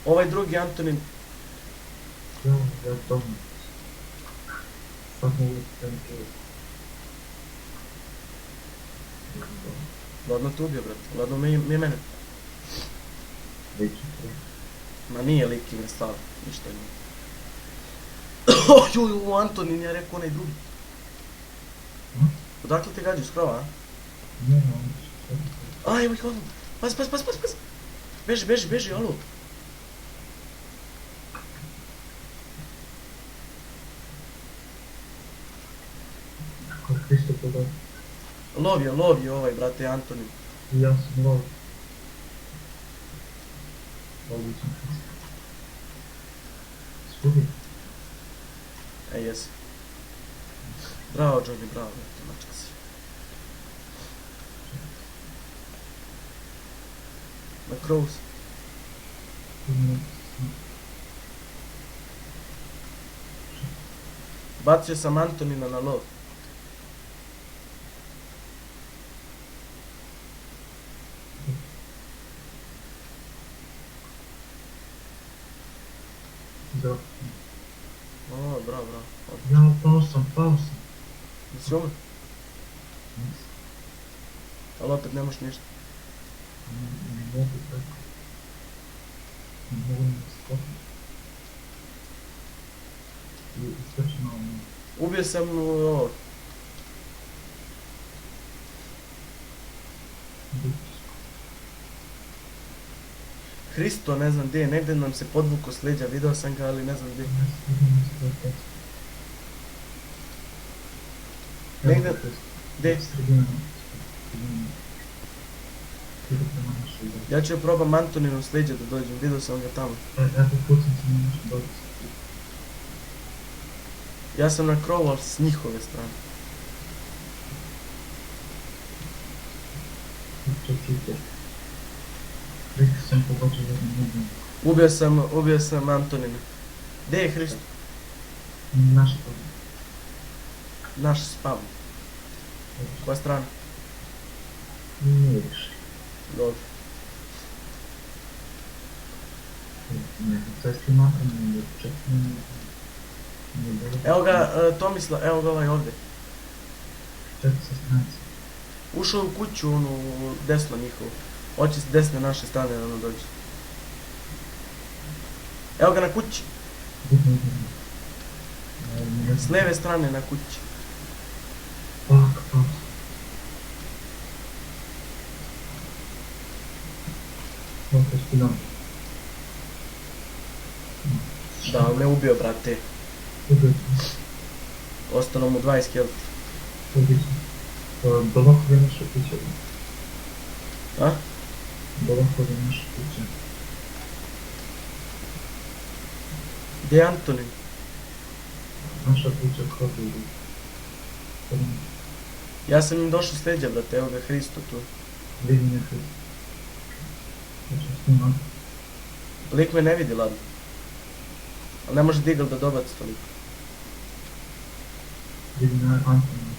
Ovaj drugi Antonin. Ja doma. Sad mogu da mi čuo. Ladno te ubio, brate. Ladno mi je mene. Već je Ma nije lik ime stav. Ništa nije. Juju, Antonin, ja rekao onaj drugi. Odakle te gađu, skrova, a? ne, on će sad. Aj, evo ih, alo. Pas. Beži, alo. Kako Hristo podao. Lov je ovaj, brate, Antonin. I ja sam lov. Odlično Hristo. Skupi. Jesi. Bravo, Johnny, bravo, brate, mačka si. Na krovu si. Bacio sam Antonina na lov. Zdravo. O, bravo. Ja, pao sam. Nisi umro? Ali opet ne možeš ništa. Ne mogu tako. Ne mogu ni skopiti. I iskači malo mi. Ubio sam ovog. Hristo, ne znam gdje je, negdje nam se podvuko s leđa, video sam ga, ali ne znam gdje. Negdje, gdje? Ja ću probam Antoninu s leđa da dođem, vidio sam ga tamo. Evo pucam se na našu dođu. Ja sam na krovu, ali s njihove strane. Čekajte. Rekao sam pogođao jednom nogom. Ubio sam Antonina. Gdje je Hristo? Naša dođu. Naš spawn. Koja strana? Nije više. Dobro. Ne, to je slimakano, nego čak nije dobro. Evo ga, Tomislav, evo ga ovaj ovdje. Čak sa stranice. Ušao je u kuću, onu desno njihovu. Hoće s desne naše strane da nam dođe. Evo ga na kući. Budno. S lijeve strane na kući. Pak. Opet spinam. Da, ali me ubio, brate. Ubio. Ostalo mu 20 kg. Daleko je naša kuća. A? Daleko je naša kuća. Gdje je Antonin? Naša kuća krovi. Ja sam im došao s leđa, brate, evo ga Hristo tu. Vidim je Hristo. Znači snimam. Lik me ne vidi, ladno. Ali ne može digl da dobaci toliko. Vidim je Antonija.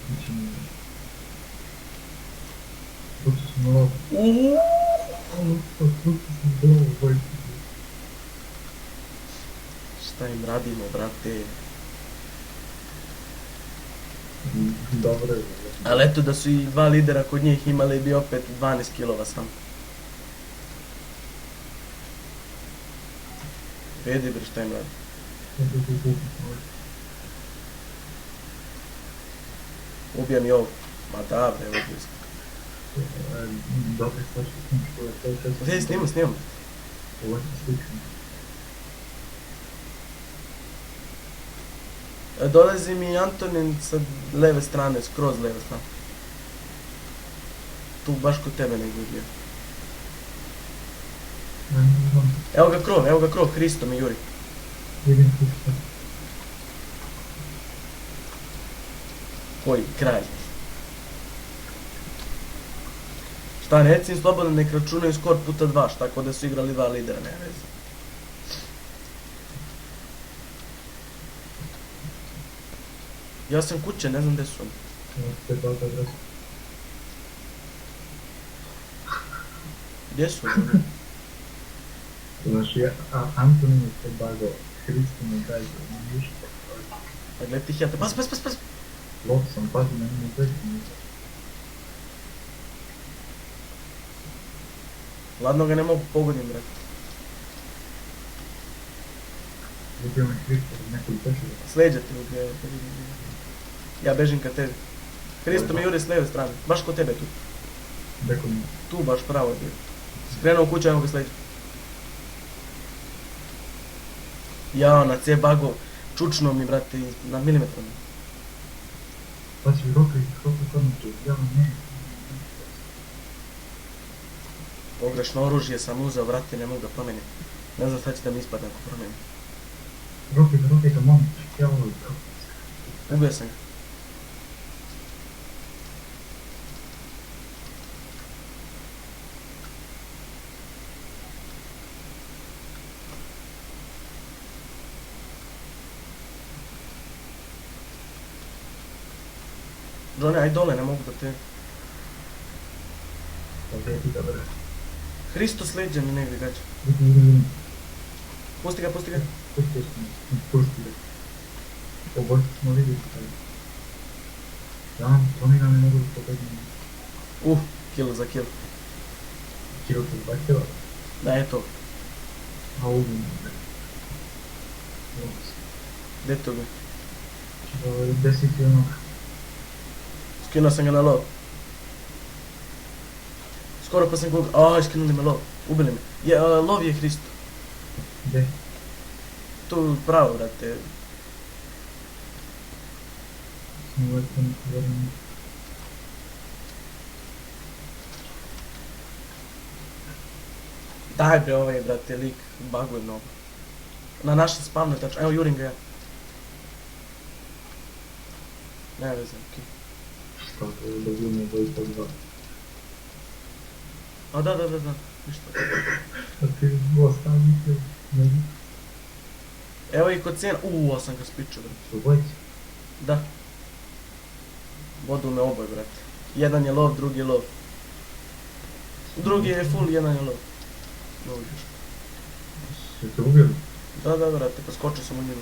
Znači mi je. Pucu sam na lovu. Pucu sam na lovu, bojte. Šta im radimo, brate? Dobro je. Ali eto da su i dva lidera kod njih imali bi opet 12 kilova sam. Vidi bre šta im radi. Ubija mi ovog. Ma da bre, ubio sam. Dobro je stvar što sam što je to često. Gdje snimam? Ovo je slično. Dolazi mi Antonin sa leve strane, skroz leve strane. Tu baš kod tebe negdje bio. Evo ga krov, Hristo mi juri. Vidim Hristo. Koji kralj. Šta, reci im slobodno nek računaju skor puta 2, tako da su igrali 2 lidera, ne veze. Ja sam kuće, ne znam gdje su oni. Ovo ste dobro. Gdje su oni? Znači, Antoniju se bago, Hristo me gađa, ništa. Pa gledaj ti hjata. Pas! Lov sam, pazi na njemu bezim. Ladno ga ne mogu pogodim, brate. Ljubio me Hristo, nekoj pešava. Sleđa ti ubija. Ja bežim ka tebi. Hristo me juri s lijeve strane. Baš kod tebe tu. Deko mi. Tu baš pravo je bio. Skrenuo u kuću, ajmo ga sleđa. Jao, na C bago. Čučno mi, brate, na milimetrom. Pazi, roka kod tu. Ja, ne. Pogrešno oružje sam uzeo, brate, ne mogu da promenim. Ne znam šta će da mi ispadne ako promenim. Roka ga momić. Ja ovo je kako. Ubio sam ga. Johnny, aj dole, ne mogu da te... Ovdje ti ga bre. Hristo sleđa mi negdje gađa. Vidi. Pusti ga. Pusti ga. Obojice smo vidjeli taj. Ja, oni ga ne mogu da pobegnu. Kill za kill. Kilo se zbahtjeva. Da, je to. A ubim bre. Gdje to bi? 10 ono. Skinuo sam ga na lov. Skoro pa sam ga iskinuli me lov. Ubili me. Lov je Hristo. Gdje? Tu pravo, brate. Smo uvijek vrlo. Daj bre ovaj, brate, lik baguje mnogo. Na našem spavnu tačno. Evo, jurim ga ja. Ne vezam, okej. Šta to je da vidimo dvojica dva. A da, ništa. A ti ostavite, ne vidim. Evo i kod cena. Sam ga spičao, brate. Su dvojice? Da. Bodu me oboj, brate. Jedan je lov, drugi je lov. Drugi je full, jedan je lov. Su te ubili? Da, brate, pa skočio sam u njegu.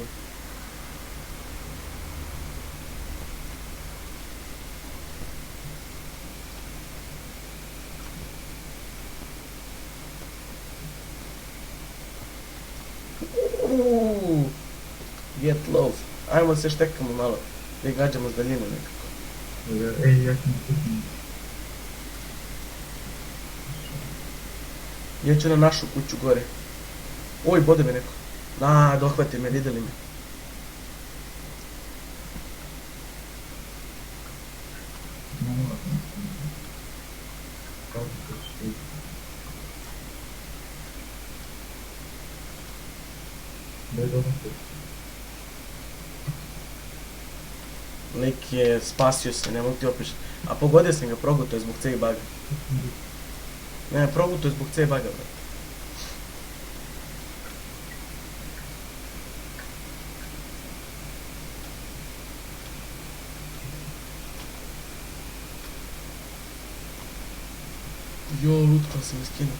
Get low. Ajmo se štekamo malo. Da gađamo s daljine nekako. Ej, ja sam kućim. Ja ću na našu kuću gore. Oj, bode me neko. Dohvati me, vidjeli me. Lik je spasio se, ne mogu ti opišati. A pogodio sam ga, proguto je zbog C baga. Ne, proguto je zbog C baga, brate. Lutka sam iskinuo.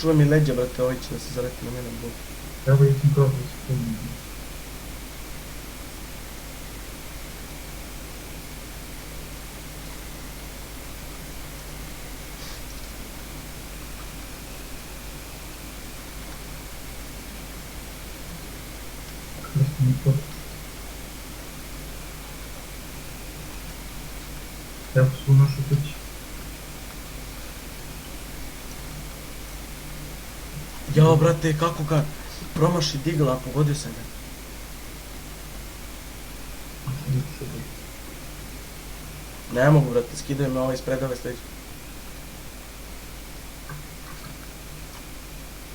Čuvaj mi leđa, brate, ovaj će da se zaleti na mene bol. Evo ja sam probao se pomnim. Evo su u našu kući. Jao, brate, kako ga promaši digla, a pogodio sam ga. Ne mogu, brate, skidaju me ovaj ispred ove sleđe.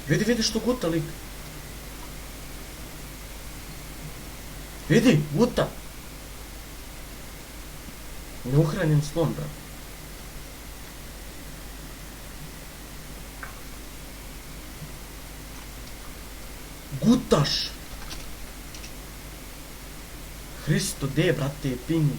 Vidi što guta lik. Vidi, guta. Neuhranjen slon, brate. Gutaš! Hristo, de, brate, ping.